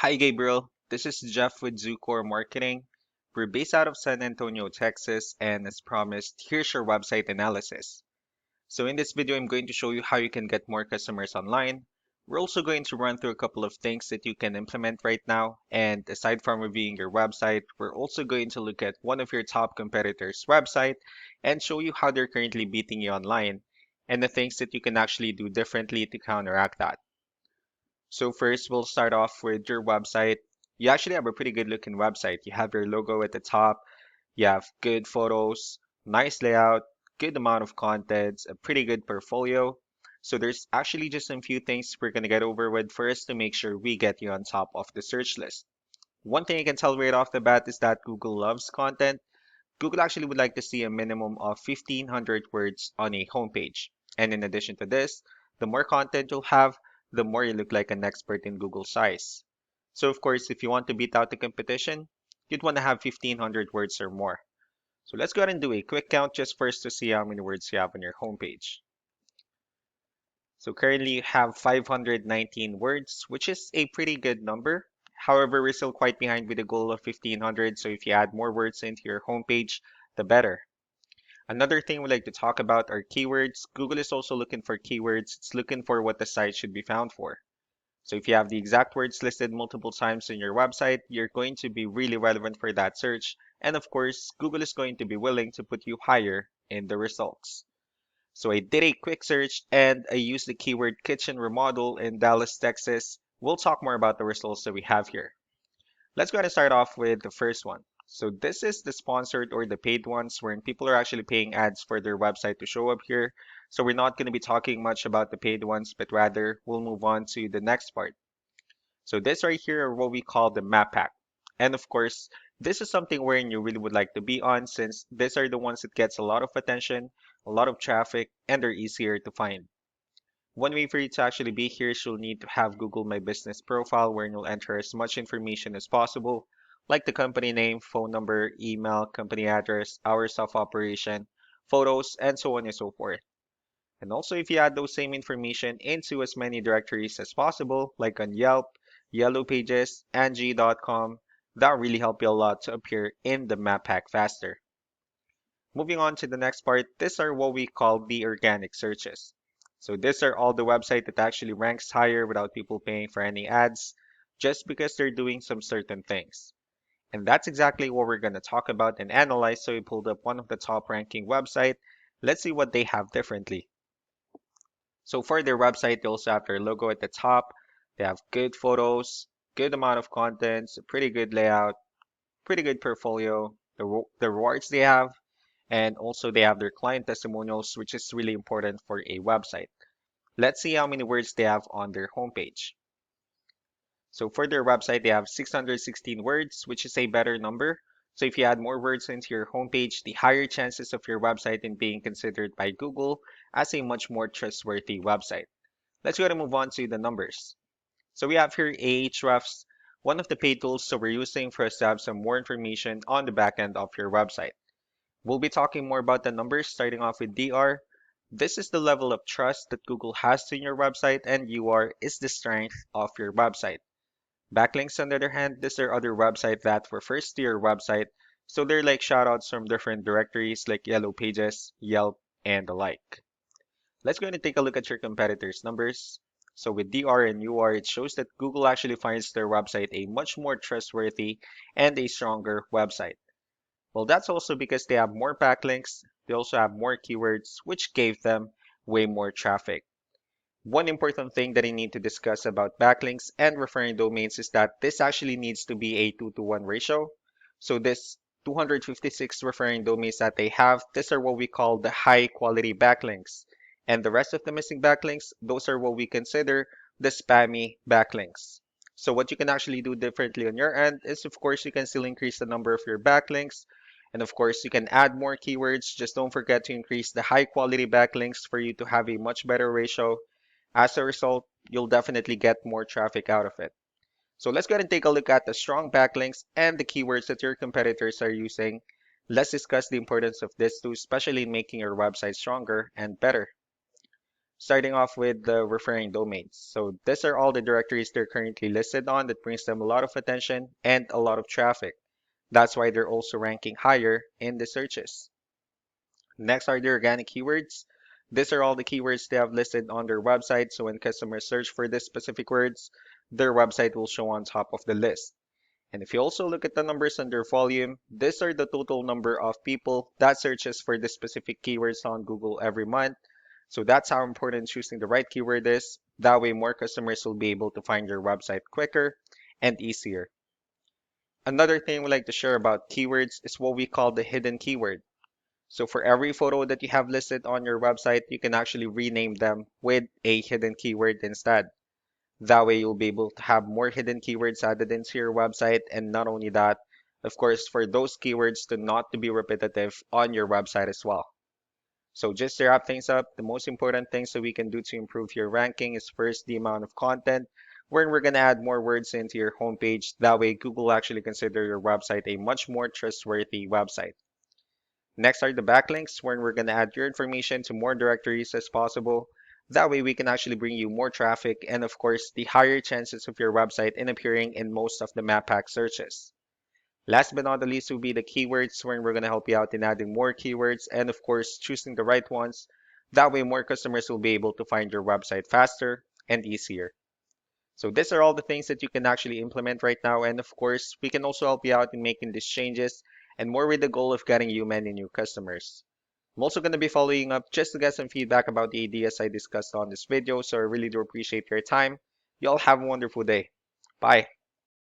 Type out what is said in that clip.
Hi, Gabriel. This is Jeff with Zucore Marketing. We're based out of San Antonio, Texas, and as promised, here's your website analysis. So in this video, I'm going to show you how you can get more customers online. We're also going to run through a couple of things that you can implement right now. And aside from reviewing your website, we're also going to look at one of your top competitors' website and show you how they're currently beating you online and the things that you can actually do differently to counteract that. So first, we'll start off with your website. You actually have a pretty good looking website. You have your logo at the top, you have good photos, nice layout, good amount of contents, a pretty good portfolio. So there's actually just some few things we're gonna get over with first to make sure we get you on top of the search list. One thing I can tell right off the bat is that Google loves content. Google actually would like to see a minimum of 1,500 words on a homepage. And in addition to this, the more content you'll have, the more you look like an expert in Google's eyes. So of course, if you want to beat out the competition, you'd want to have 1,500 words or more. So let's go ahead and do a quick count just first to see how many words you have on your homepage. So currently you have 519 words, which is a pretty good number. However, we're still quite behind with the goal of 1,500, so if you add more words into your homepage, the better. Another thing we like to talk about are keywords. Google is also looking for keywords. It's looking for what the site should be found for. So if you have the exact words listed multiple times in your website, you're going to be really relevant for that search. And of course, Google is going to be willing to put you higher in the results. So I did a quick search and I used the keyword kitchen remodel in Dallas, Texas. We'll talk more about the results that we have here. Let's go ahead and start off with the first one. So this is the sponsored or the paid ones wherein people are actually paying ads for their website to show up here. So we're not going to be talking much about the paid ones, but rather we'll move on to the next part. So this right here are what we call the map pack. And of course, this is something wherein you really would like to be on since these are the ones that gets a lot of attention, a lot of traffic, and they're easier to find. One way for you to actually be here is you'll need to have Google My Business profile where you'll enter as much information as possible, like the company name, phone number, email, company address, hours of operation, photos, and so on and so forth. And also if you add those same information into as many directories as possible, like on Yelp, Yellow Pages, Angie.com, that really help you a lot to appear in the map pack faster. Moving on to the next part, these are what we call the organic searches. So these are all the website that actually ranks higher without people paying for any ads, just because they're doing some certain things. And that's exactly what we're going to talk about and analyze. So we pulled up one of the top ranking website. Let's see what they have differently. So for their website, they also have their logo at the top. They have good photos, good amount of contents, a pretty good layout, pretty good portfolio, the rewards they have, and also they have their client testimonials, which is really important for a website. Let's see how many words they have on their homepage. So for their website, they have 616 words, which is a better number. So if you add more words into your homepage, the higher chances of your website in being considered by Google as a much more trustworthy website. Let's go ahead and move on to the numbers. So we have here Ahrefs, one of the paid tools so we're using for us to have some more information on the back end of your website. We'll be talking more about the numbers starting off with DR. This is the level of trust that Google has in your website, and UR is the strength of your website. Backlinks, on the other hand, these are other websites that refers to your website, so they're like shoutouts from different directories like Yellow Pages, Yelp, and the like. Let's go ahead and take a look at your competitors' numbers. So with DR and UR, it shows that Google actually finds their website a much more trustworthy and a stronger website. Well, that's also because they have more backlinks, they also have more keywords, which gave them way more traffic. One important thing that I need to discuss about backlinks and referring domains is that this actually needs to be a 2-to-1 ratio. So this 256 referring domains that they have, these are what we call the high quality backlinks. And the rest of the missing backlinks, those are what we consider the spammy backlinks. So what you can actually do differently on your end is, of course, you can still increase the number of your backlinks. And of course, you can add more keywords. Just don't forget to increase the high quality backlinks for you to have a much better ratio. As a result, you'll definitely get more traffic out of it. So let's go ahead and take a look at the strong backlinks and the keywords that your competitors are using. Let's discuss the importance of this too, especially in making your website stronger and better. Starting off with the referring domains. So these are all the directories they're currently listed on that brings them a lot of attention and a lot of traffic. That's why they're also ranking higher in the searches. Next are the organic keywords. These are all the keywords they have listed on their website, so when customers search for these specific words, their website will show on top of the list. And if you also look at the numbers under volume, these are the total number of people that searches for this specific keywords on Google every month. So that's how important choosing the right keyword is. That way more customers will be able to find your website quicker and easier. Another thing we like to share about keywords is what we call the hidden keyword. So for every photo that you have listed on your website, you can actually rename them with a hidden keyword instead. That way you'll be able to have more hidden keywords added into your website. And not only that, of course, for those keywords to not to be repetitive on your website as well. So just to wrap things up, the most important things that we can do to improve your ranking is first the amount of content, where we're going to add more words into your homepage. That way Google actually consider your website a much more trustworthy website. Next are the backlinks, where we're going to add your information to more directories as possible. That way we can actually bring you more traffic and of course the higher chances of your website in appearing in most of the map pack searches. Last but not the least will be the keywords, where we're going to help you out in adding more keywords and of course choosing the right ones. That way more customers will be able to find your website faster and easier. So these are all the things that you can actually implement right now. And of course, we can also help you out in making these changes and more with the goal of getting you many new customers. I'm also going to be following up just to get some feedback about the ideas I discussed on this video. So I really do appreciate your time. You all have a wonderful day. Bye.